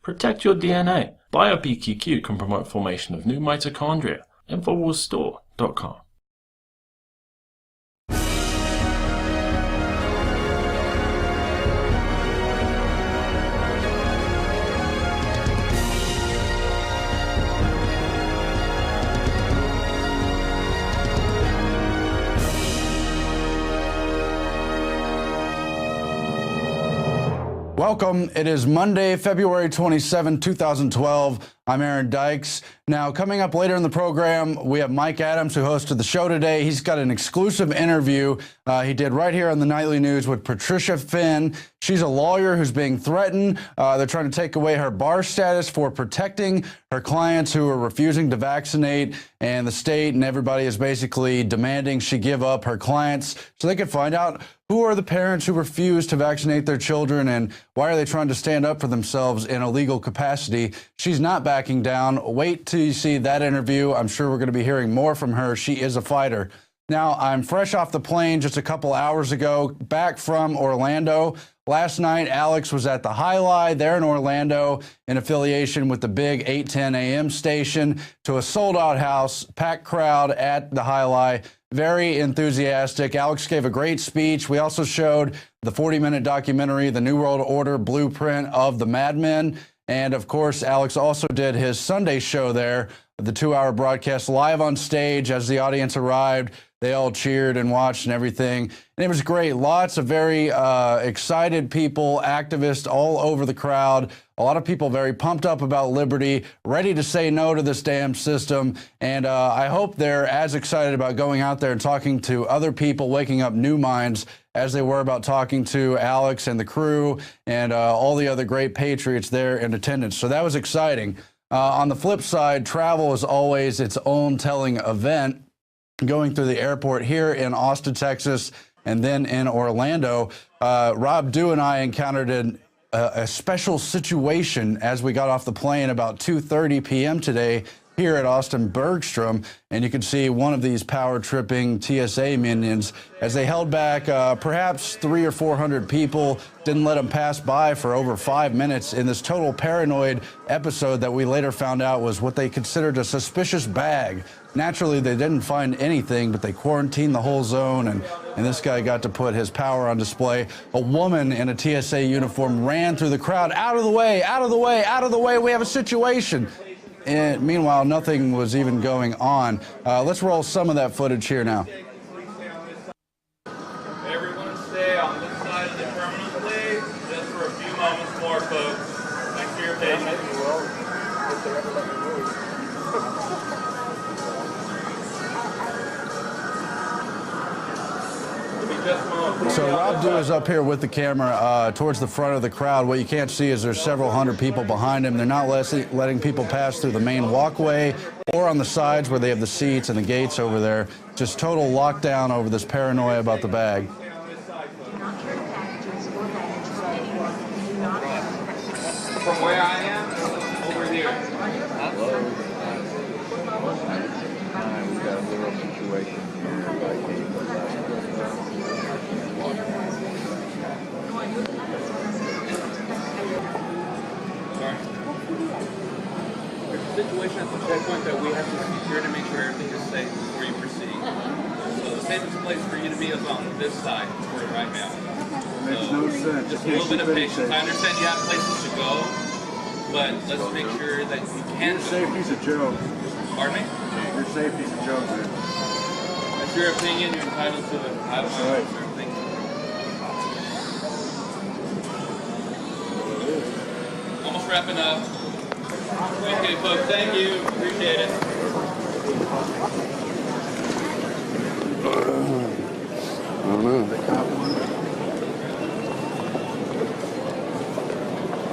Protect your DNA. BioPQQ can promote formation of new mitochondria. Infowarsstore.com. Welcome. It is Monday, February 27, 2012. I'm Aaron Dykes. Now, coming up later in the program, we have Mike Adams, who hosted the show today. He's got an exclusive interview he did right here on the Nightly News with Patricia Finn. She's a lawyer who's being threatened. They're trying to take away her bar status for protecting her clients who are refusing to vaccinate, and the state and everybody is basically demanding she give up her clients so they can find out who are the parents who refuse to vaccinate their children and why are they trying to stand up for themselves in a legal capacity. She's not backing down. Wait till you see that interview. I'm sure we're going to be hearing more from her. She is a fighter. Now, I'm fresh off the plane just a couple hours ago, back from Orlando. Last night, Alex was at the High Lie there in Orlando in affiliation with the big 810 AM station to a sold-out house, packed crowd at the High Lie. Very enthusiastic. Alex gave a great speech. We also showed the 40-minute documentary, The New World Order Blueprint of the Mad Men. And, of course, Alex also did his Sunday show there, the 2-hour broadcast live on stage as the audience arrived. They all cheered and watched and everything. And it was great. Lots of very excited people, activists all over the crowd. A lot of people very pumped up about liberty, ready to say no to this damn system. And I hope they're as excited about going out there and talking to other people, waking up new minds as they were about talking to Alex and the crew and all the other great patriots there in attendance. So that was exciting. On the flip side, travel is always its own telling event. Going through the airport here in Austin, Texas, and then in Orlando, Rob Dew and I encountered a special situation as we got off the plane about 2:30 p.m. today here at Austin Bergstrom, and you can see one of these power-tripping TSA minions as they held back perhaps 300 or 400 people, didn't let them pass by for over 5 minutes in this total paranoid episode that we later found out was what they considered a suspicious bag. Naturally, they didn't find anything, but they quarantined the whole zone, and this guy got to put his power on display. A woman in a TSA uniform ran through the crowd, out of the way, out of the way, out of the way, we have a situation. And meanwhile, nothing was even going on. Let's roll some of that footage here now. Everyone stay on this side of the terminal, please, just for a few moments more, folks. Thanks for your patience. So Rob Dew is up here with the camera towards the front of the crowd. What you can't see is there's several hundred people behind him. They're not letting people pass through the main walkway or on the sides where they have the seats and the gates over there. Just total lockdown over this paranoia about the bag. From where I am, over here. We've got a little situation here. Situation at the checkpoint that we have to secure to make sure everything is safe before you proceed. So the safest place for you to be is on this side for right now. Makes no sense. Just a little bit of patience. I understand you have places to go, but let's make sure that you can Your safety's a joke. Pardon me? Your safety's a joke, man. That's your opinion. You're entitled to it. I have my own certain things. Almost wrapping up. Okay, folks, thank you. Appreciate it.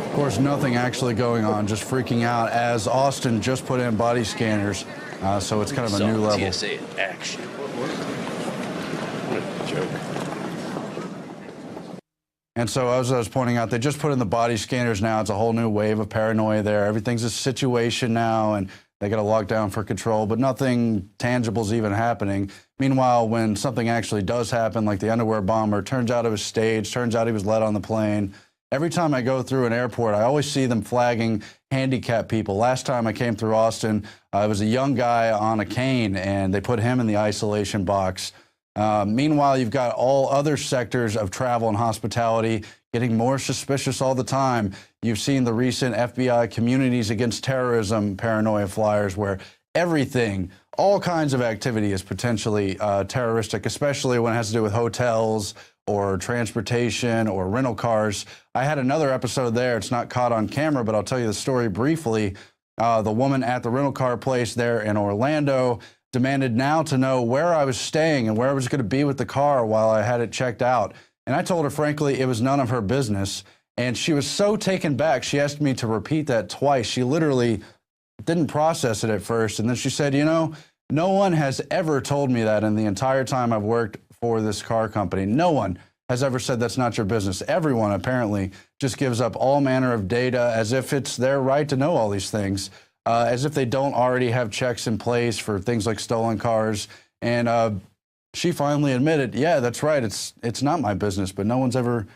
Of course, nothing actually going on, just freaking out as Austin just put in body scanners, so it's kind of a new level. TSA in action. What a joke. And so, as I was pointing out, they just put in the body scanners now. It's a whole new wave of paranoia there. Everything's a situation now, and they got to lock down for control, but nothing tangible is even happening. Meanwhile, when something actually does happen, like the underwear bomber, turns out it was staged, turns out he was let on the plane, Every time I go through an airport, I always see them flagging handicapped people. Last time I came through Austin, it was a young guy on a cane, and they put him in the isolation box. Meanwhile, you've got all other sectors of travel and hospitality getting more suspicious all the time. You've seen the recent FBI Communities Against Terrorism paranoia flyers where everything, all kinds of activity is potentially terroristic, especially when it has to do with hotels or transportation or rental cars. I had another episode there. It's not caught on camera, but I'll tell you the story briefly. The woman at the rental car place there in Orlando demanded now to know where I was staying and where I was going to be with the car while I had it checked out. And I told her, frankly, it was none of her business. And she was so taken back, she asked me to repeat that twice. She literally didn't process it at first. And then she said, you know, no one has ever told me that in the entire time I've worked for this car company. No one has ever said that's not your business. Everyone apparently just gives up all manner of data as if it's their right to know all these things, as if they don't already have checks in place for things like stolen cars. And she finally admitted, yeah, that's right. It's not my business, but no one's ever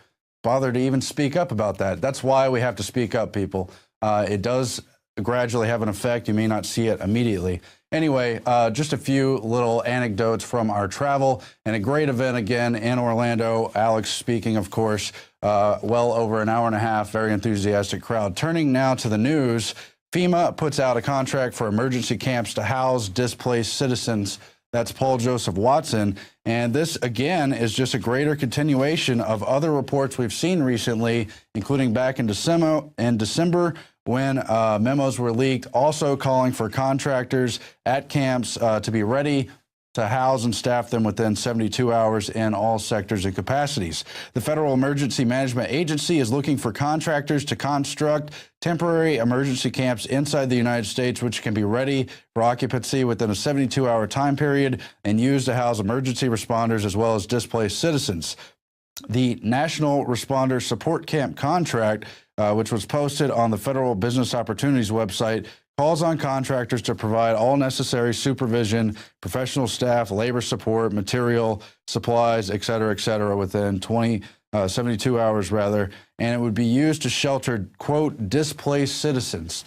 bothered to even speak up about that. That's why we have to speak up, people. It does gradually have an effect. You may not see it immediately. Anyway, just a few little anecdotes from our travel and a great event again in Orlando. Alex speaking, of course, well over an hour and a half, very enthusiastic crowd. Turning now to the news, FEMA puts out a contract for emergency camps to house displaced citizens. That's Paul Joseph Watson. And this, again, is just a greater continuation of other reports we've seen recently, including back in December when memos were leaked, also calling for contractors at camps to be ready to house and staff them within 72 hours in all sectors and capacities. The Federal Emergency Management Agency is looking for contractors to construct temporary emergency camps inside the United States, which can be ready for occupancy within a 72-hour time period and used to house emergency responders as well as displaced citizens. The National Responder Support Camp contract, which was posted on the Federal Business Opportunities website, calls on contractors to provide all necessary supervision, professional staff, labor support, material, supplies, et cetera, within 72 hours, rather, and it would be used to shelter, quote, displaced citizens.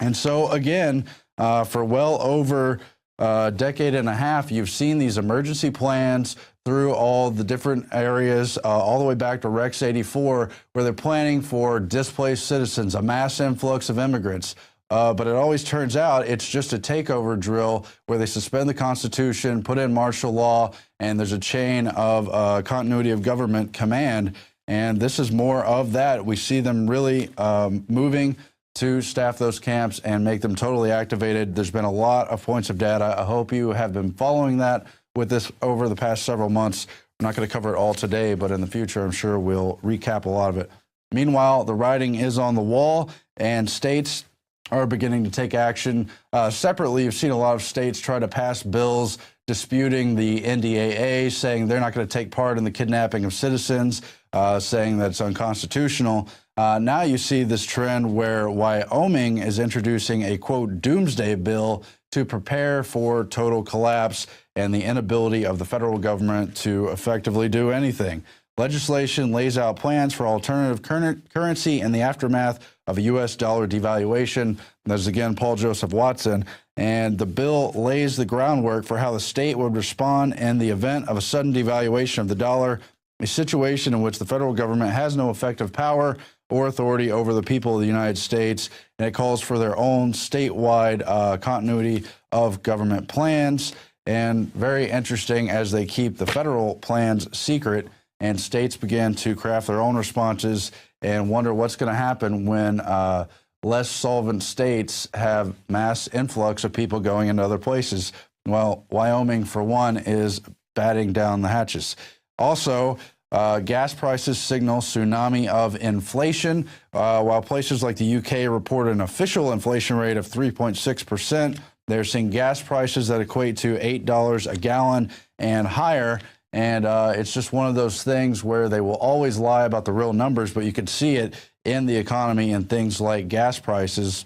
And so, again, for well over a decade and a half, you've seen these emergency plans through all the different areas, all the way back to Rex 84, where they're planning for displaced citizens, a mass influx of immigrants. But it always turns out it's just a takeover drill where they suspend the Constitution, put in martial law, and there's a chain of continuity of government command. And this is more of that. We see them really moving to staff those camps and make them totally activated. There's been a lot of points of data. I hope you have been following that with this over the past several months. I'm not going to cover it all today, but in the future, I'm sure we'll recap a lot of it. Meanwhile, the writing is on the wall, and states are beginning to take action. Separately, you've seen a lot of states try to pass bills disputing the NDAA, saying they're not going to take part in the kidnapping of citizens, saying that it's unconstitutional. Now you see this trend where Wyoming is introducing a, quote, doomsday bill to prepare for total collapse and the inability of the federal government to effectively do anything. Legislation lays out plans for alternative currency in the aftermath of a U.S. dollar devaluation. There's again Paul Joseph Watson. And the bill lays the groundwork for how the state would respond in the event of a sudden devaluation of the dollar, a situation in which the federal government has no effective power or authority over the people of the United States. And it calls for their own statewide continuity of government plans. And very interesting, as they keep the federal plans secret, and states begin to craft their own responses and wonder what's going to happen when less solvent states have mass influx of people going into other places. Well, Wyoming, for one, is batting down the hatches. Also, gas prices signal tsunami of inflation. While places like the UK report an official inflation rate of 3.6%, they're seeing gas prices that equate to $8 a gallon and higher. And it's just one of those things where they will always lie about the real numbers, but you can see it in the economy and things like gas prices.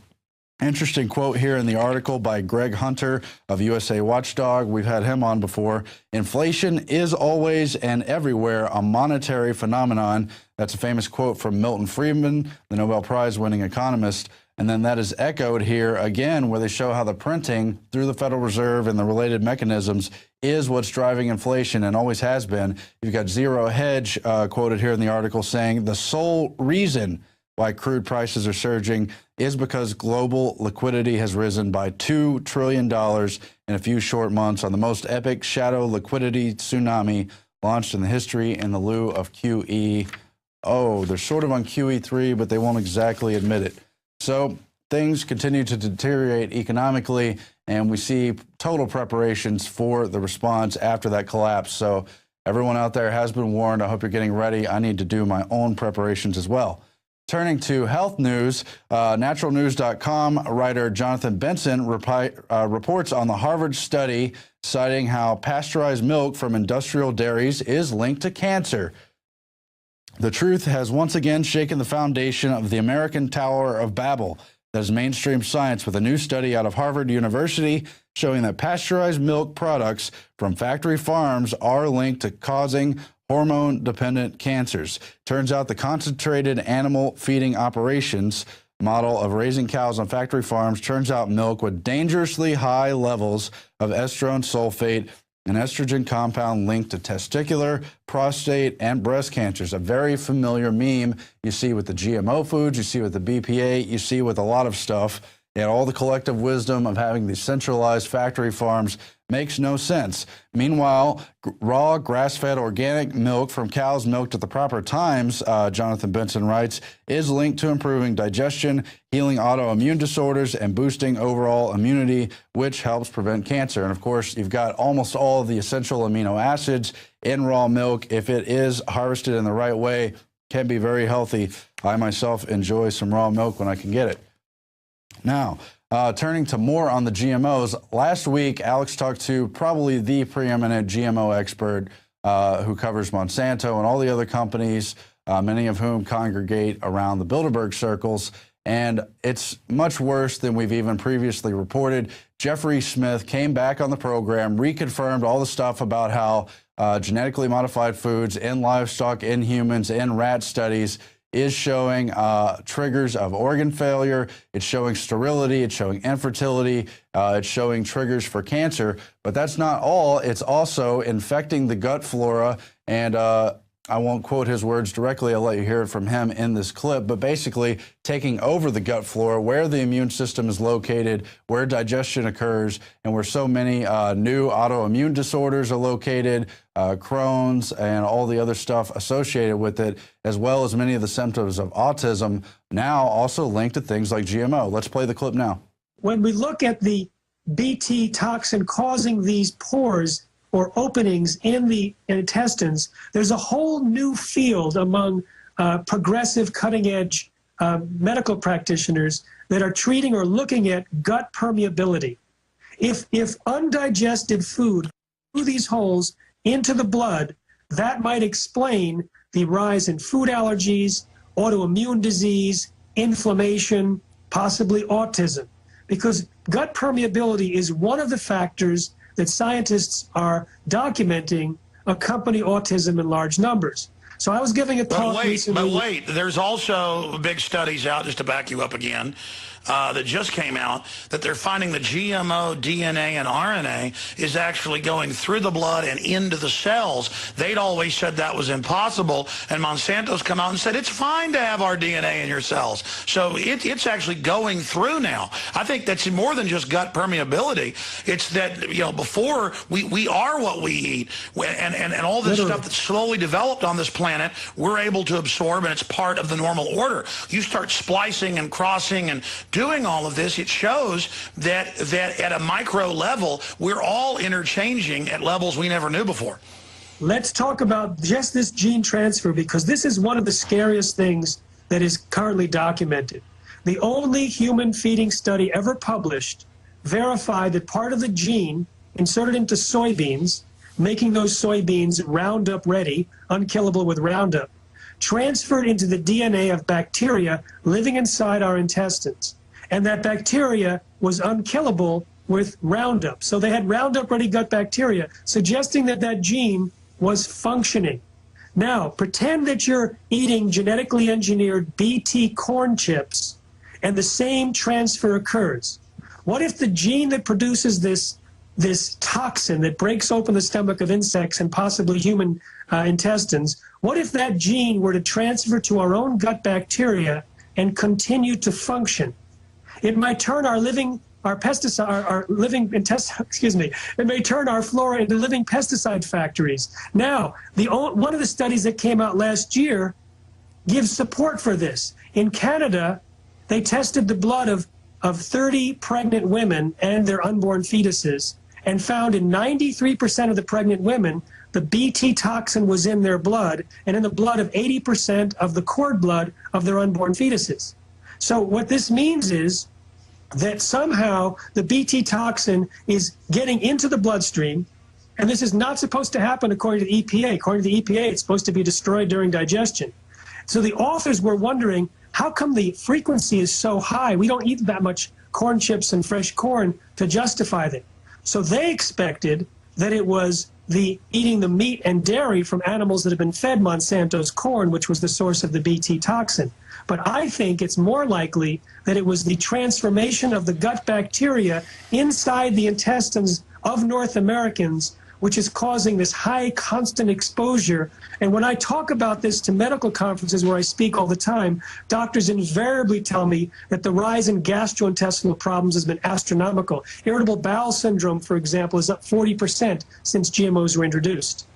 Interesting quote here in the article by Greg Hunter of USA Watchdog. We've had him on before. Inflation is always and everywhere a monetary phenomenon. That's a famous quote from Milton Friedman, the Nobel Prize-winning economist. And then that is echoed here again, where they show how the printing through the Federal Reserve and the related mechanisms is what's driving inflation and always has been. You've got Zero Hedge quoted here in the article saying the sole reason why crude prices are surging is because global liquidity has risen by $2 trillion in a few short months on the most epic shadow liquidity tsunami launched in the history in the lieu of QE. Oh, they're sort of on QE3, but they won't exactly admit it. So things continue to deteriorate economically, and we see total preparations for the response after that collapse. So everyone out there has been warned. I hope you're getting ready. I need to do my own preparations as well. Turning to health news, naturalnews.com writer Jonathan Benson reports on the Harvard study citing how pasteurized milk from industrial dairies is linked to cancer. The truth has once again shaken the foundation of the American Tower of Babel that is mainstream science, with a new study out of Harvard University showing that pasteurized milk products from factory farms are linked to causing hormone-dependent cancers. Turns out the concentrated animal feeding operations model of raising cows on factory farms turns out milk with dangerously high levels of estrone sulfate, an estrogen compound linked to testicular, prostate, and breast cancers. A very familiar meme you see with the GMO foods, you see with the BPA, you see with a lot of stuff. And all the collective wisdom of having these centralized factory farms makes no sense. Meanwhile, raw, grass-fed organic milk from cows milked at the proper times, Jonathan Benson writes, is linked to improving digestion, healing autoimmune disorders, and boosting overall immunity, which helps prevent cancer. And of course, you've got almost all of the essential amino acids in raw milk. If it is harvested in the right way, can be very healthy. I myself enjoy some raw milk when I can get it. Now, turning to more on the GMOs, last week Alex talked to probably the preeminent GMO expert who covers Monsanto and all the other companies, many of whom congregate around the Bilderberg circles, and it's much worse than we've even previously reported. Jeffrey Smith came back on the program, reconfirmed all the stuff about how genetically modified foods in livestock, in humans, in rat studies is showing triggers of organ failure, it's showing sterility, it's showing infertility, it's showing triggers for cancer. But that's not all. It's also infecting the gut flora. And I won't quote his words directly. I'll let you hear it from him in this clip. But basically taking over the gut flora, where the immune system is located, where digestion occurs, and where so many new autoimmune disorders are located, Crohn's and all the other stuff associated with it, as well as many of the symptoms of autism, now also linked to things like GMO. Let's play the clip now. When we look at the Bt toxin causing these pores or openings in the intestines, there's a whole new field among progressive cutting-edge medical practitioners that are treating or looking at gut permeability. If undigested food through these holes into the blood, that might explain the rise in food allergies, autoimmune disease, inflammation, possibly autism. Because gut permeability is one of the factors that scientists are documenting accompany autism in large numbers. So I was giving a talk recently. But wait, there's also big studies out, just to back you up again, that just came out, that they're finding the GMO DNA and RNA is actually going through the blood and into the cells. They'd always said that was impossible, and Monsanto's come out and said it's fine to have our DNA in your cells. So it's actually going through now. I think that's more than just gut permeability. It's that, you know, before we are what we eat, and all this stuff that's slowly developed on this planet, we're able to absorb, and it's part of the normal order. You start splicing and crossing and doing all of this, it shows that at a micro level, we're all interchanging at levels we never knew before. Let's talk about just this gene transfer, because this is one of the scariest things that is currently documented. The only human feeding study ever published verified that part of the gene inserted into soybeans, making those soybeans Roundup ready, unkillable with Roundup, transferred into the DNA of bacteria living inside our intestines. And that bacteria was unkillable with Roundup. So they had Roundup-ready gut bacteria, suggesting that that gene was functioning. Now, pretend that you're eating genetically engineered BT corn chips and the same transfer occurs. What if the gene that produces this toxin that breaks open the stomach of insects and possibly human intestines, what if that gene were to transfer to our own gut bacteria and continue to function? It might turn our living it may turn our flora into living pesticide factories. Now, one of the studies that came out last year gives support for this. In Canada, they tested the blood of 30 pregnant women and their unborn fetuses and found in 93% of the pregnant women, the BT toxin was in their blood and in the blood of 80% of the cord blood of their unborn fetuses. So what this means is that somehow the BT toxin is getting into the bloodstream, and this is not supposed to happen according to the EPA. According to the EPA, it's supposed to be destroyed during digestion. So the authors were wondering, how come the frequency is so high? We don't eat that much corn chips and fresh corn to justify that. So they expected that it was eating the meat and dairy from animals that have been fed Monsanto's corn, which was the source of the BT toxin. But I think it's more likely that it was the transformation of the gut bacteria inside the intestines of North Americans, which is causing this high constant exposure. And when I talk about this to medical conferences where I speak all the time, doctors invariably tell me that the rise in gastrointestinal problems has been astronomical. Irritable bowel syndrome, for example, is up 40% since GMOs were introduced.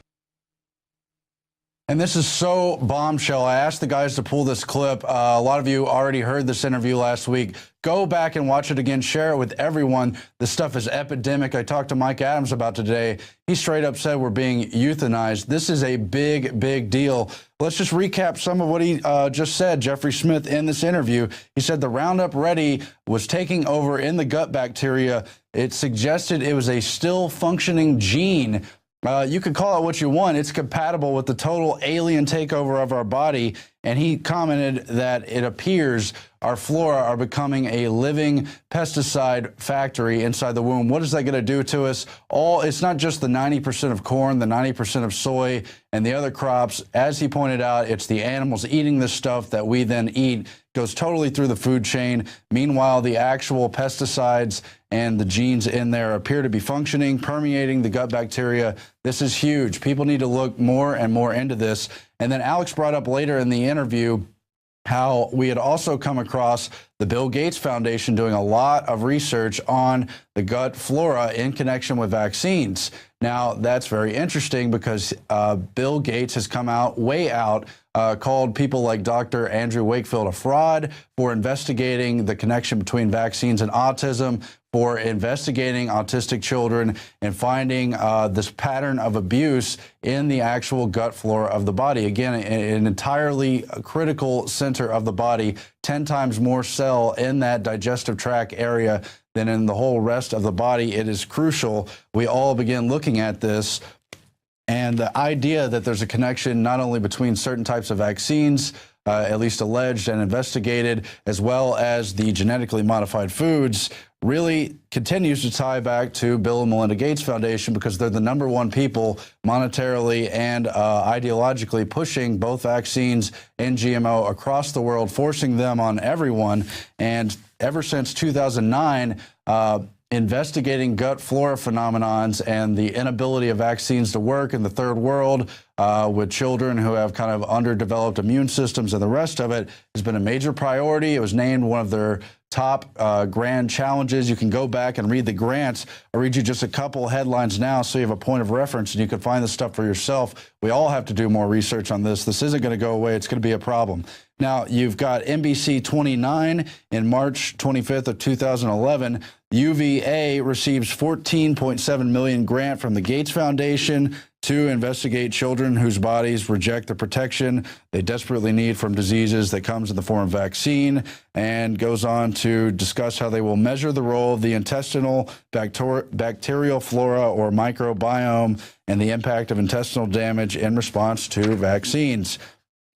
And this is so bombshell. I asked the guys to pull this clip. A lot of you already heard this interview last week. Go back and watch it again. Share it with everyone. This stuff is epidemic. I talked to Mike Adams about today. He straight up said we're being euthanized. This is a big, big deal. Let's just recap some of what he just said. Jeffrey Smith in this interview, he said the Roundup Ready was taking over in the gut bacteria. It suggested it was a still functioning gene. You could call it what you want. It's compatible with the total alien takeover of our body. And he commented that it appears our flora are becoming a living pesticide factory inside the womb. What is that going to do to us? It's not just the 90% of corn, the 90% of soy, and the other crops. As he pointed out, it's the animals eating this stuff that we then eat. Goes totally through the food chain. Meanwhile, the actual pesticides and the genes in there appear to be functioning, permeating the gut bacteria. This is huge. People need to look more and more into this. And then Alex brought up later in the interview how we had also come across the Bill Gates Foundation doing a lot of research on the gut flora in connection with vaccines. Now, that's very interesting because Bill Gates has come out, way out, called people like Dr. Andrew Wakefield a fraud for investigating the connection between vaccines and autism, for investigating autistic children and finding this pattern of abuse in the actual gut flora of the body. Again, an entirely critical center of the body, 10 times more cell in that digestive tract area than in the whole rest of the body. It is crucial we all begin looking at this. And the idea that there's a connection not only between certain types of vaccines, at least alleged and investigated, as well as the genetically modified foods, really continues to tie back to Bill and Melinda Gates Foundation, because they're the #1 people monetarily and ideologically pushing both vaccines and GMO across the world, forcing them on everyone. And ever since 2009, investigating gut flora phenomenons and the inability of vaccines to work in the third world with children who have kind of underdeveloped immune systems and the rest of it has been a major priority. It was named one of their top grand challenges. You can go back and read the grants. I'll read you just a couple headlines now so you have a point of reference and you can find this stuff for yourself. We all have to do more research on this. This isn't going to go away. It's going to be a problem. Now, you've got NBC 29 in March 25th of 2011. UVA receives $14.7 million grant from the Gates Foundation to investigate children whose bodies reject the protection they desperately need from diseases that comes in the form of vaccine, and goes on to discuss how they will measure the role of the intestinal bacterial flora or microbiome and the impact of intestinal damage in response to vaccines.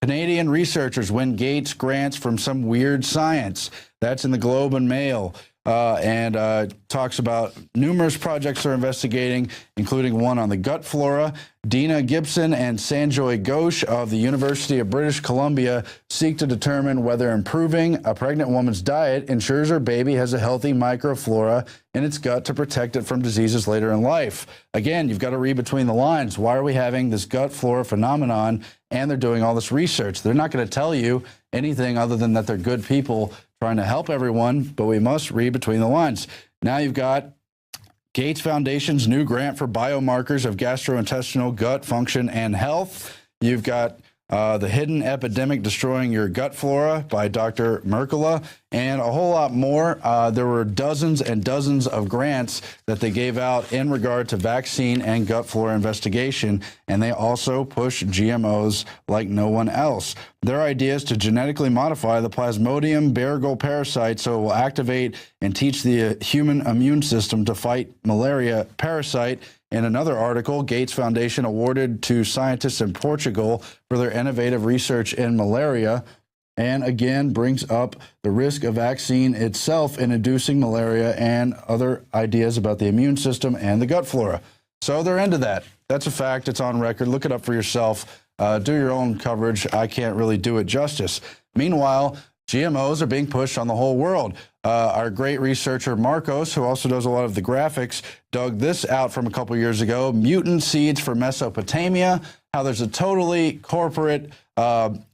Canadian researchers win Gates grants from some weird science. That's in the Globe and Mail. And talks about numerous projects they're investigating, including one on the gut flora. Dina Gibson and Sanjoy Ghosh of the University of British Columbia seek to determine whether improving a pregnant woman's diet ensures her baby has a healthy microflora in its gut to protect it from diseases later in life. Again, you've got to read between the lines. Why are we having this gut flora phenomenon? And they're doing all this research. They're not going to tell you anything other than that they're good people trying to help everyone, but we must read between the lines. Now you've got Gates Foundation's new grant for biomarkers of gastrointestinal gut function and health. You've got The Hidden Epidemic Destroying Your Gut Flora by Dr. Mercola, and a whole lot more. There were dozens and dozens of grants that they gave out in regard to vaccine and gut flora investigation, and they also push GMOs like no one else. Their idea is to genetically modify the Plasmodium beargal parasite so it will activate and teach the human immune system to fight malaria parasite. In another article, Gates Foundation awarded to scientists in Portugal for their innovative research in malaria, and again brings up the risk of vaccine itself in inducing malaria and other ideas about the immune system and the gut flora. So they're into that. That's a fact. It's on record. Look it up for yourself. Do your own coverage. I can't really do it justice. Meanwhile, GMOs are being pushed on the whole world. Our great researcher, Marcos, who also does a lot of the graphics, dug this out from a couple years ago, mutant seeds for Mesopotamia, how there's a totally corporate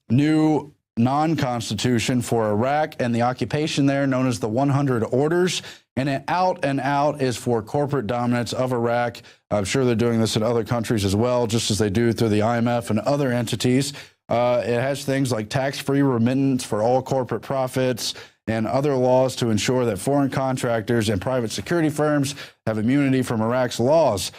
new non-constitution for Iraq and the occupation there known as the 100 Orders. And it out is for corporate dominance of Iraq. I'm sure they're doing this in other countries as well, just as they do through the IMF and other entities. It has things like tax-free remittance for all corporate profits and other laws to ensure that foreign contractors and private security firms have immunity from Iraq's laws.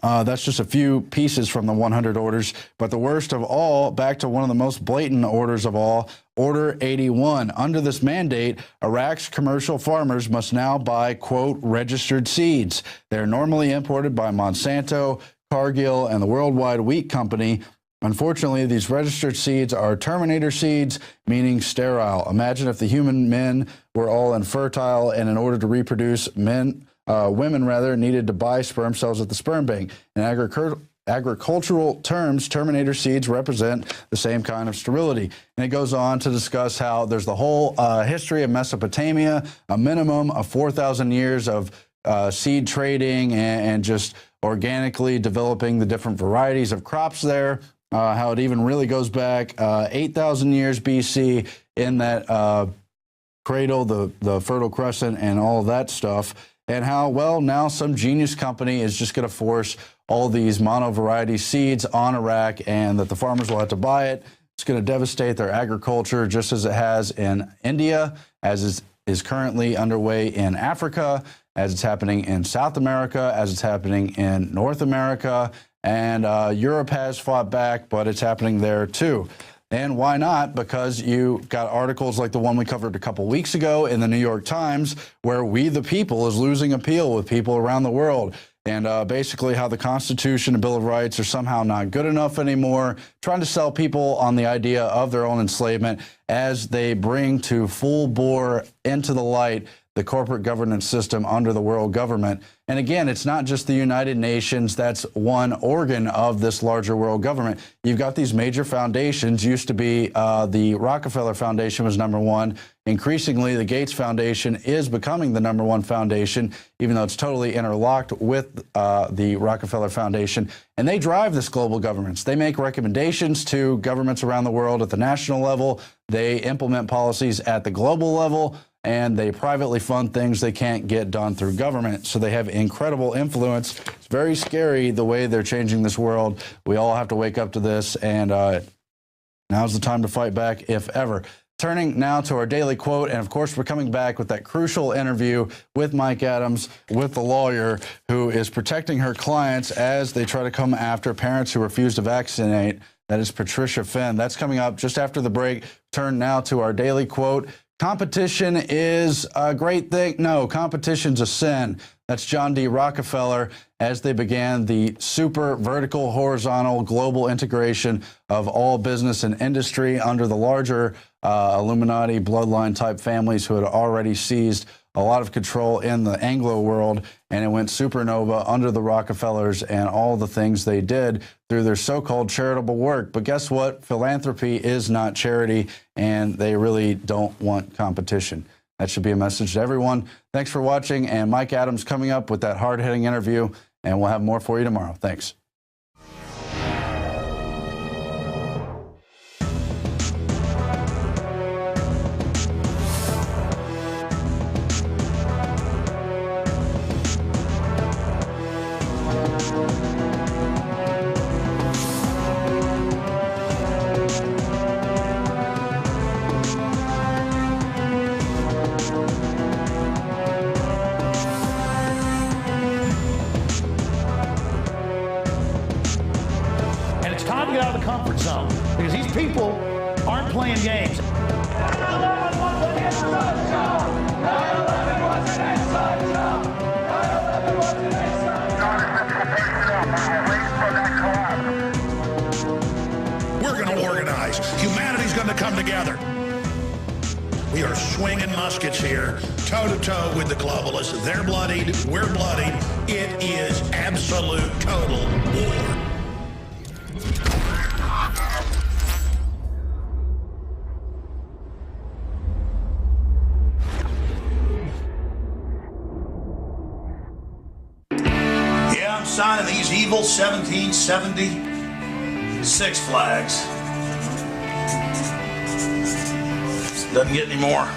That's just a few pieces from the 100 Orders. But the worst of all, back to one of the most blatant orders of all, Order 81. Under this mandate, Iraq's commercial farmers must now buy, quote, registered seeds. They're normally imported by Monsanto, Cargill, and the Worldwide Wheat Company. Unfortunately, these registered seeds are terminator seeds, meaning sterile. Imagine if the human men were all infertile, and in order to reproduce, women needed to buy sperm cells at the sperm bank. In agricultural terms, terminator seeds represent the same kind of sterility. And it goes on to discuss how there's the whole history of Mesopotamia, a minimum of 4,000 years of seed trading and just organically developing the different varieties of crops there. How it even really goes back 8,000 years BC in that cradle, the Fertile Crescent, and all of that stuff. And how, well, now some genius company is just going to force all these mono-variety seeds on Iraq, and that the farmers will have to buy it. It's going to devastate their agriculture just as it has in India, as is currently underway in Africa, as it's happening in South America, as it's happening in North America. And Europe has fought back, but it's happening there too. And why not? Because you got articles like the one we covered a couple weeks ago in the New York Times, where We the People is losing appeal with people around the world. And basically how the Constitution and Bill of Rights are somehow not good enough anymore, trying to sell people on the idea of their own enslavement as they bring to full bore into the light the corporate governance system under the world government. And again, it's not just the United Nations. That's one organ of this larger world government. You've got these major foundations. Used to be the Rockefeller Foundation was number one. Increasingly, the Gates Foundation is becoming the number one foundation, even though it's totally interlocked with the Rockefeller Foundation. And they drive this global governance. They make recommendations to governments around the world at the national level. They implement policies at the global level, and they privately fund things they can't get done through government. So they have incredible influence. It's very scary the way they're changing this world. We all have to wake up to this, and now's the time to fight back, if ever. Turning now to our daily quote, and of course we're coming back with that crucial interview with Mike Adams, with the lawyer who is protecting her clients as they try to come after parents who refuse to vaccinate. That is Patricia Finn. That's coming up just after the break. Turn now to our daily quote. Competition is a great thing. No, competition's a sin. That's John D. Rockefeller, as they began the super vertical, horizontal, global integration of all business and industry under the larger Illuminati bloodline type families who had already seized a lot of control in the Anglo world, and it went supernova under the Rockefellers and all the things they did through their so-called charitable work. But guess what? Philanthropy is not charity, and they really don't want competition. That should be a message to everyone. Thanks for watching, and Mike Adams coming up with that hard-hitting interview, and we'll have more for you tomorrow. Thanks. Time to get out of the comfort zone because these people aren't playing games. 9/11 was an inside job. 9/11 was an inside job. 9/11 was an inside job. We're going to organize. Humanity's going to come together. We are swinging muskets here, toe-to-toe with the globalists. They're bloodied. We're bloodied. It is absolute, total war. Signing these evil 1776 flags. Doesn't get any more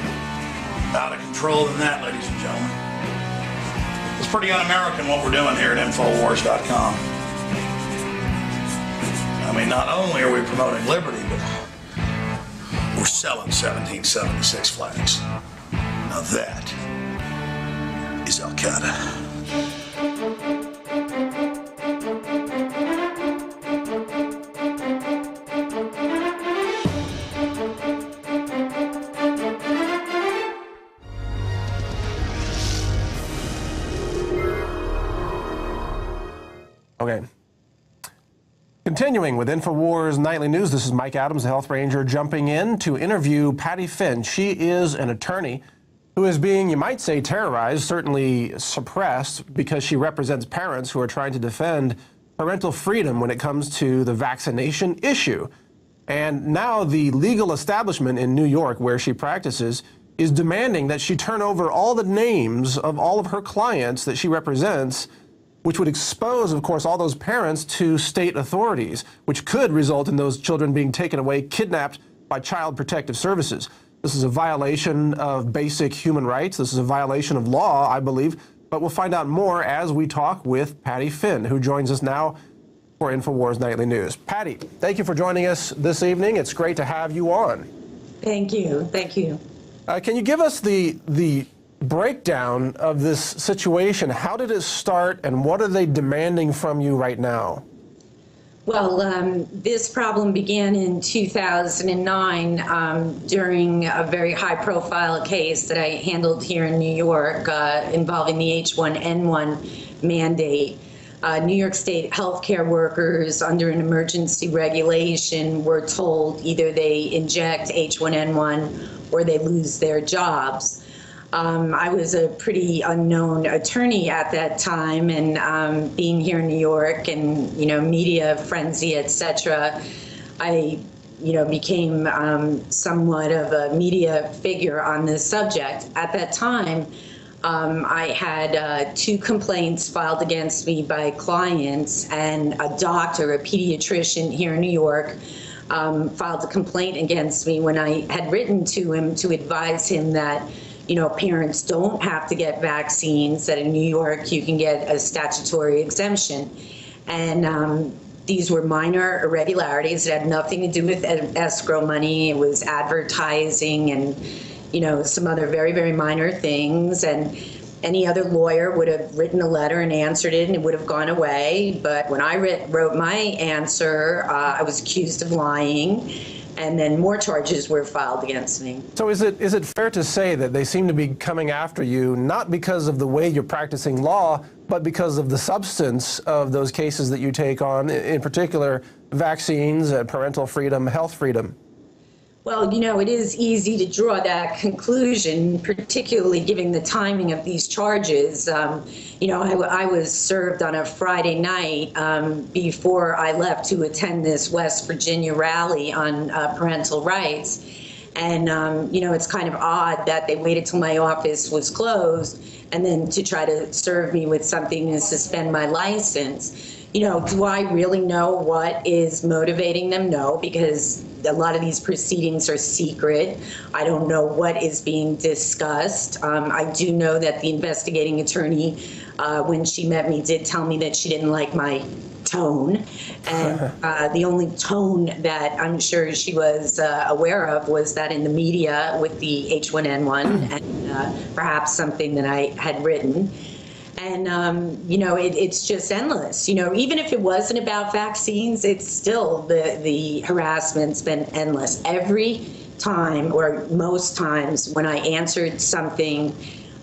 out of control than that, ladies and gentlemen. It's pretty un-American what we're doing here at Infowars.com. I mean, not only are we promoting liberty, but we're selling 1776 flags. Now that is Al-Qaeda. Okay. Continuing with Infowars Nightly News, this is Mike Adams, the Health Ranger, jumping in to interview Patty Finn. She is an attorney who is being, you might say, terrorized, certainly suppressed, because she represents parents who are trying to defend parental freedom when it comes to the vaccination issue. And now the legal establishment in New York, where she practices, is demanding that she turn over all the names of all of her clients that she represents, which would expose, of course, all those parents to state authorities, which could result in those children being taken away, kidnapped by Child Protective Services. This is a violation of basic human rights. This is a violation of law, I believe. But we'll find out more as we talk with Patty Finn, who joins us now for Infowars Nightly News. Patty, thank you for joining us this evening. It's great to have you on. Thank you. Thank you. Can you give us the breakdown of this situation? How did it start, and what are they demanding from you right now? Well, this problem began in 2009 during a very high-profile case that I handled here in New York involving the H1N1 mandate. New York State healthcare workers under an emergency regulation were told either they inject H1N1 or they lose their jobs. I was a pretty unknown attorney at that time, and being here in New York and, media frenzy, etc., I, became somewhat of a media figure on this subject. At that time, I had 2 complaints filed against me by clients, and a doctor, a pediatrician here in New York, filed a complaint against me when I had written to him to advise him that parents don't have to get vaccines, that in New York you can get a statutory exemption. And these were minor irregularities. It had nothing to do with escrow money. It was advertising and, some other very, very minor things. And any other lawyer would have written a letter and answered it, and it would have gone away. But when I wrote my answer, I was accused of lying. and then more charges were filed against me. So is it fair to say that they seem to be coming after you not because of the way you're practicing law, but because of the substance of those cases that you take on, in particular vaccines, parental freedom, health freedom? Well, you know, it is easy to draw that conclusion, particularly given the timing of these charges. You know, I was served on a Friday night before I left to attend this West Virginia rally on parental rights. And, you know, it's kind of odd that they waited till my office was closed and then to try to serve me with something to suspend my license. You know, do I really know what is motivating them? No, because a lot of these proceedings are secret. I don't know what is being discussed. I do know that the investigating attorney, when she met me, did tell me that she didn't like my tone. And the only tone that I'm sure she was aware of was that in the media with the H1N1 and perhaps something that I had written. And, you know, it's just endless. You know, even if it wasn't about vaccines, it's still the harassment's been endless. Every time or most times when I answered something,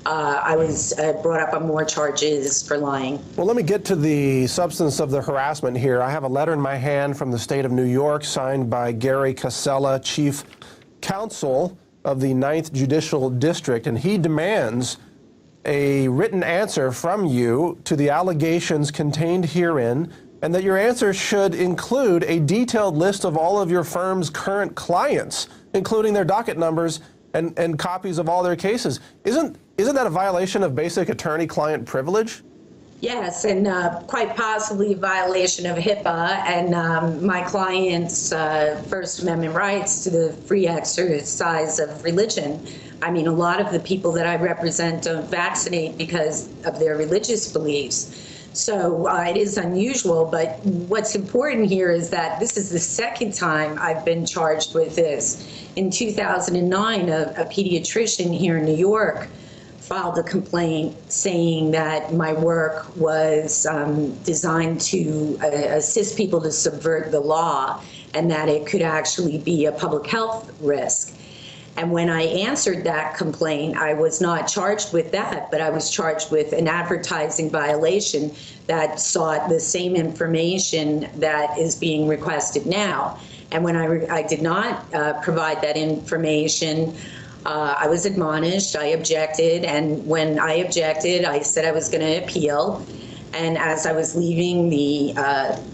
I was brought up on more charges for lying. Well, let me get to the substance of the harassment here. I have a letter in my hand from the state of New York signed by Gary Casella, Chief Counsel of the 9th Judicial District, and he demands a written answer from you to the allegations contained herein, and that your answer should include a detailed list of all of your firm's current clients, including their docket numbers and copies of all their cases. Isn't that a violation of basic attorney-client privilege? Yes, and quite possibly a violation of HIPAA and my client's First Amendment rights to the free exercise of religion. I mean, a lot of the people that I represent don't vaccinate because of their religious beliefs. So it is unusual, but what's important here is that this is the second time I've been charged with this. In 2009, a pediatrician here in New York filed a complaint saying that my work was designed to assist people to subvert the law and that it could actually be a public health risk. And when I answered that complaint, I was not charged with that, but I was charged with an advertising violation that sought the same information that is being requested now. And when I did not provide that information, I was admonished, I objected, and when I objected, I said I was going to appeal. And as I was leaving the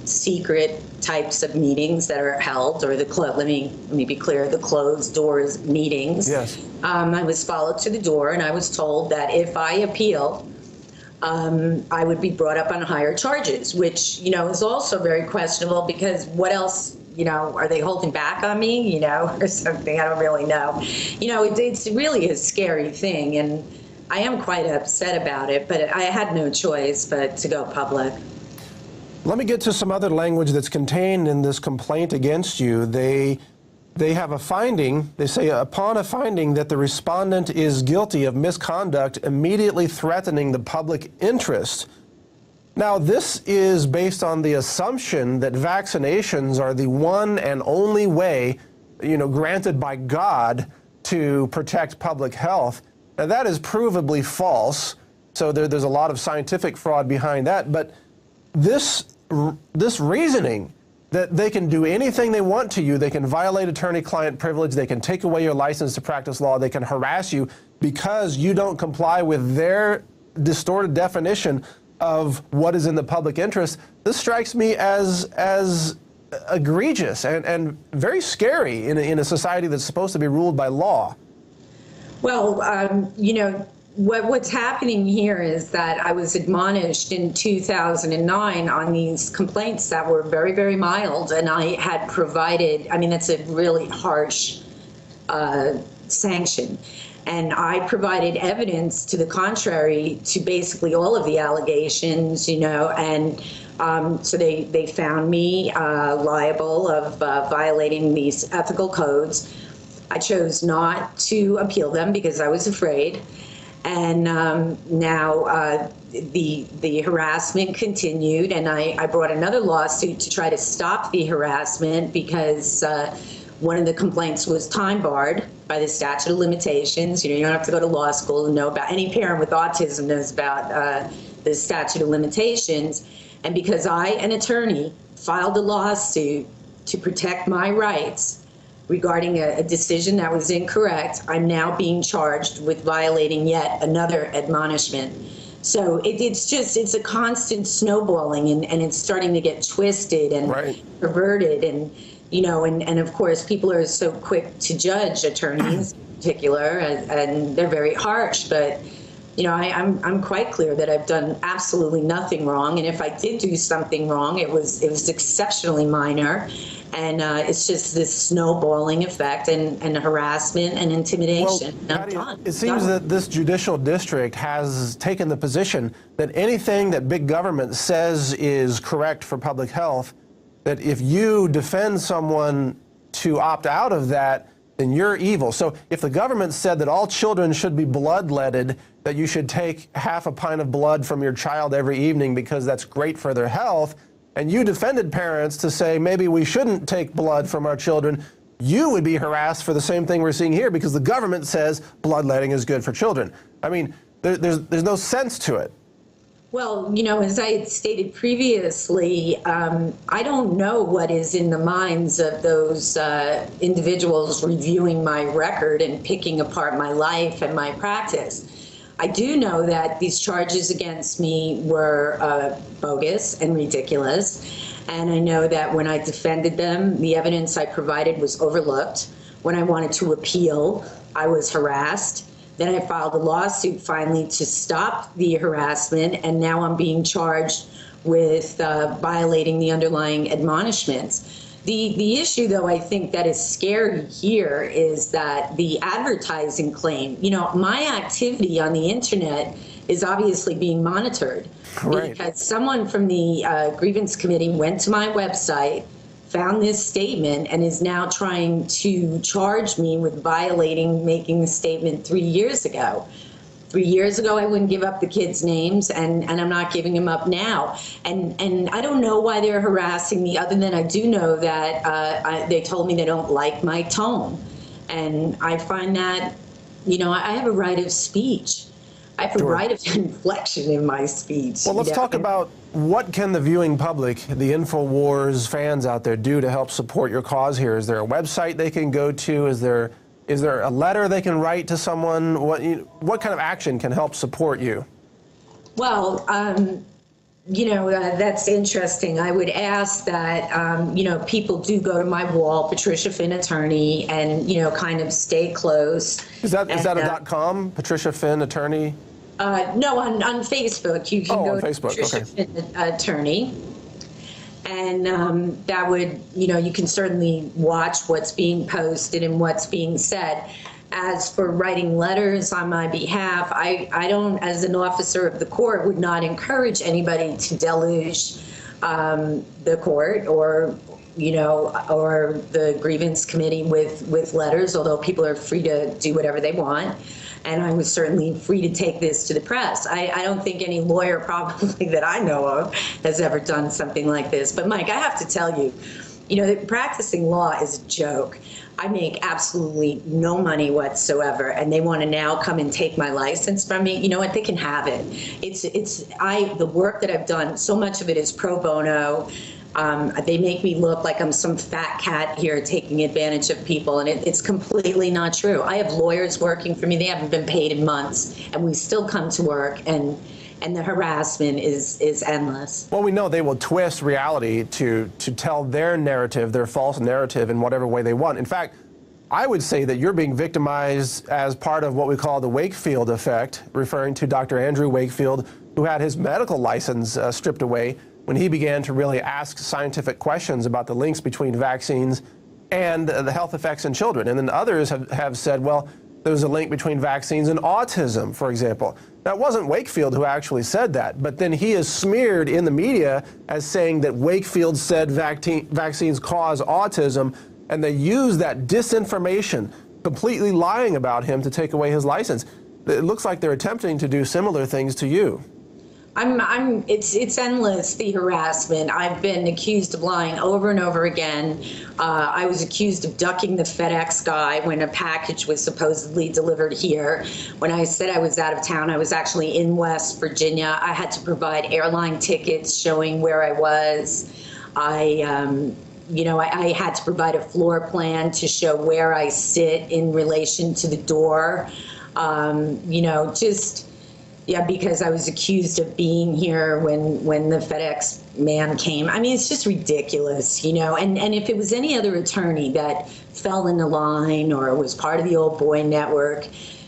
secret types of meetings that are held, or the let me be clear, the closed doors meetings. Yes. I was followed to the door, and I was told that if I appeal, I would be brought up on higher charges, which, you know, is also very questionable because what else, you know, are they holding back on me, you know, or something? I don't really know. You know, it's really a scary thing, and I am quite upset about it, but I had no choice but to go public. Let me get to some other language that's contained in this complaint against you. They have a finding, they say, upon a finding that the respondent is guilty of misconduct immediately threatening the public interest. Now, this is based on the assumption that vaccinations are the one and only way, you know, granted by God to protect public health. Now, that is provably false, so there's a lot of scientific fraud behind that, but this reasoning that they can do anything they want to you, they can violate attorney-client privilege, they can take away your license to practice law, they can harass you because you don't comply with their distorted definition of what is in the public interest, this strikes me as egregious and very scary in a society that's supposed to be ruled by law. Well, you know, what's happening here is that I was admonished in 2009 on these complaints that were very, very mild, and I had provided, I mean, that's a really harsh sanction. And I provided evidence to the contrary to basically all of the allegations, you know, and so they found me liable of violating these ethical codes. I chose not to appeal them because I was afraid. And now the harassment continued, and I brought another lawsuit to try to stop the harassment because One of the complaints was time barred by the statute of limitations. You don't have to go to law school to know about. Any parent with autism knows about the statute of limitations. And because I, an attorney, filed a lawsuit to protect my rights regarding a decision that was incorrect, I'm now being charged with violating yet another admonishment. So it's a constant snowballing, and it's starting to get twisted and perverted. And, and of course, people are so quick to judge attorneys in particular, and they're very harsh. But, I'm quite clear that I've done absolutely nothing wrong. And if I did do something wrong, it was exceptionally minor. And it's just this snowballing effect and harassment and intimidation. Well, Patty, it seems that this judicial district has taken the position that anything that big government says is correct for public health, that if you defend someone to opt out of that, then you're evil. So if the government said that all children should be bloodletted, that you should take half a pint of blood from your child every evening because that's great for their health, and you defended parents to say maybe we shouldn't take blood from our children, you would be harassed for the same thing we're seeing here because the government says bloodletting is good for children. I mean, there's no sense to it. Well, as I had stated previously, I don't know what is in the minds of those individuals reviewing my record and picking apart my life and my practice. I do know that these charges against me were bogus and ridiculous. And I know that when I defended them, the evidence I provided was overlooked. When I wanted to appeal, I was harassed. Then I filed a lawsuit finally to stop the harassment, and now I'm being charged with violating the underlying admonishments. The issue, though, I think that is scary here is that the advertising claim, my activity on the internet is obviously being monitored. Right. Because someone from the Grievance Committee went to my website, found this statement, and is now trying to charge me with making the statement 3 years ago. 3 years ago, I wouldn't give up the kids' names, and I'm not giving them up now. And I don't know why they're harassing me, other than I do know that they told me they don't like my tone. And I find that, I have a right of speech. I have a right of inflection in my speech. Well, let's talk about what can the viewing public, the Infowars fans out there, do to help support your cause here? Is there a website they can go to? Is there a letter they can write to someone? What kind of action can help support you? Well, that's interesting. I would ask that, people do go to my wall, Patricia Finn Attorney, and, kind of stay close. Is that a .com, Patricia Finn Attorney? No, on Facebook. You can go to Facebook. Patricia Finn Attorney. And that would, you can certainly watch what's being posted and what's being said. As for writing letters on my behalf, I don't, as an officer of the court, would not encourage anybody to deluge the court or the grievance committee with letters, although people are free to do whatever they want. And I was certainly free to take this to the press. I don't think any lawyer probably that I know of has ever done something like this. But Mike, I have to tell you, practicing law is a joke. I make absolutely no money whatsoever, and they want to now come and take my license from me. You know what? They can have it. The work that I've done, so much of it is pro bono. They make me look like I'm some fat cat here taking advantage of people, and it's completely not true. I have lawyers working for me. They haven't been paid in months, and we still come to work, and the harassment is endless. Well, we know they will twist reality to tell their narrative, their false narrative, in whatever way they want. In fact, I would say that you're being victimized as part of what we call the Wakefield effect, referring to Dr. Andrew Wakefield, who had his medical license stripped away when he began to really ask scientific questions about the links between vaccines and the health effects in children. And then others have said, well, there's a link between vaccines and autism, for example. Now, it wasn't Wakefield who actually said that, but then he is smeared in the media as saying that Wakefield said vaccines cause autism, and they use that disinformation, completely lying about him, to take away his license. It looks like they're attempting to do similar things to you. It's endless, the harassment. I've been accused of lying over and over again. I was accused of ducking the FedEx guy when a package was supposedly delivered here. When I said I was out of town, I was actually in West Virginia. I had to provide airline tickets showing where I was. I had to provide a floor plan to show where I sit in relation to the door. Because I was accused of being here when the FedEx man came. I mean, it's just ridiculous, and if it was any other attorney that fell in the line or was part of the old boy network,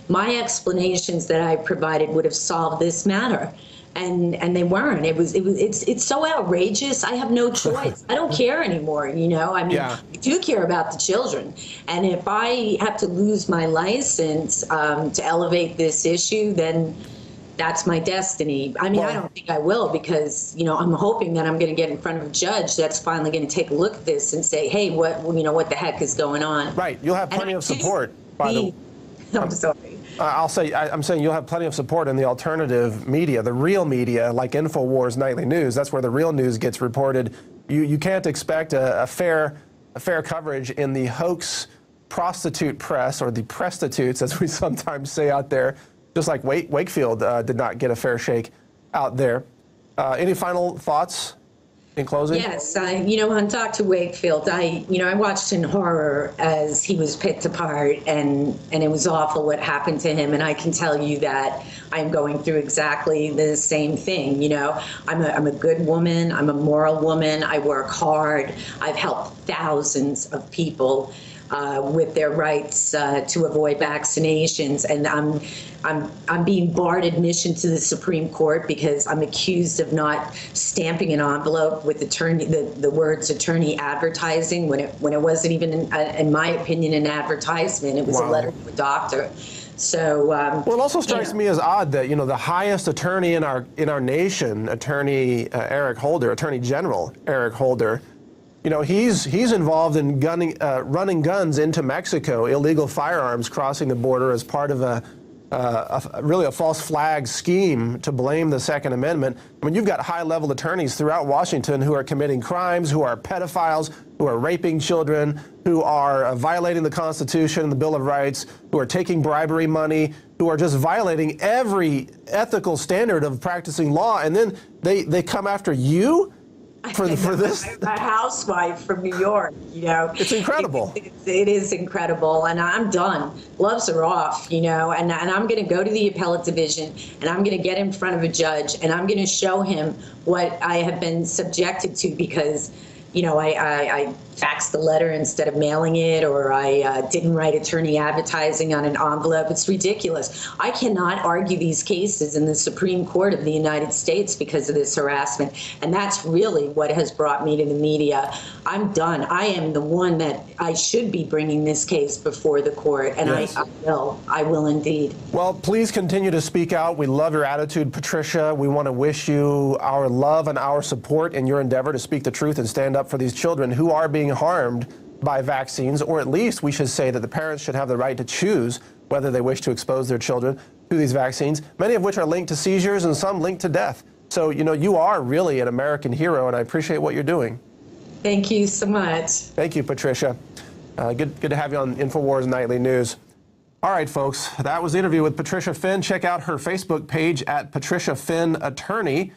my explanations that I provided would have solved this matter. And they weren't. It's so outrageous. I have no choice. I don't care anymore. I do care about the children. And if I have to lose my license to elevate this issue, then that's my destiny. I mean, I don't think I will, because, I'm hoping that I'm going to get in front of a judge that's finally going to take a look at this and say, hey, what the heck is going on? Right. You'll have plenty of support, by the way. I'm sorry. I'm saying you'll have plenty of support in the alternative media, the real media, like Infowars Nightly News. That's where the real news gets reported. You can't expect a fair coverage in the hoax prostitute press, or the prostitutes, as we sometimes say out there. Just like Wakefield did not get a fair shake out there. Any final thoughts in closing? Yes, on Dr. Wakefield, I watched in horror as he was picked apart, and it was awful what happened to him. And I can tell you that I'm going through exactly the same thing. I'm a good woman. I'm a moral woman. I work hard. I've helped thousands of people with their rights to avoid vaccinations, and I'm being barred admission to the Supreme Court because I'm accused of not stamping an envelope with the words attorney advertising when it wasn't even, in my opinion, an advertisement. It was a letter to a doctor. So well, it also strikes me as odd that the highest attorney in our nation, Attorney Attorney General Eric Holder, he's involved in running guns into Mexico, illegal firearms crossing the border as part of really a false flag scheme to blame the Second Amendment. I mean, you've got high-level attorneys throughout Washington who are committing crimes, who are pedophiles, who are raping children, who are violating the Constitution and the Bill of Rights, who are taking bribery money, who are just violating every ethical standard of practicing law, and then they come after you for this? I'm a housewife from New York, It's incredible. It is incredible, and I'm done. Gloves are off, and I'm going to go to the appellate division, and I'm going to get in front of a judge, and I'm going to show him what I have been subjected to because, I faxed the letter instead of mailing it, or I didn't write attorney advertising on an envelope. It's ridiculous. I cannot argue these cases in the Supreme Court of the United States because of this harassment. And that's really what has brought me to the media. I'm done. I am the one that I should be bringing this case before the court. And yes. I will indeed. Well, please continue to speak out. We love your attitude, Patricia. We want to wish you our love and our support in your endeavor to speak the truth and stand up for these children who are being harmed by vaccines, or at least we should say that the parents should have the right to choose whether they wish to expose their children to these vaccines, many of which are linked to seizures and some linked to death. So, you are really an American hero, and I appreciate what you're doing. Thank you so much. Thank you, Patricia. Good to have you on Infowars Nightly News. All right, folks, that was the interview with Patricia Finn. Check out her Facebook page at Patricia Finn Attorney,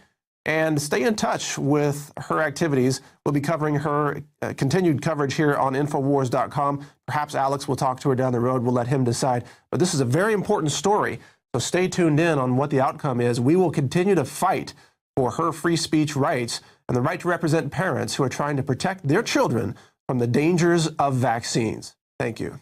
and stay in touch with her activities. We'll be covering her continued coverage here on Infowars.com. Perhaps Alex will talk to her down the road. We'll let him decide. But this is a very important story, so stay tuned in on what the outcome is. We will continue to fight for her free speech rights and the right to represent parents who are trying to protect their children from the dangers of vaccines. Thank you.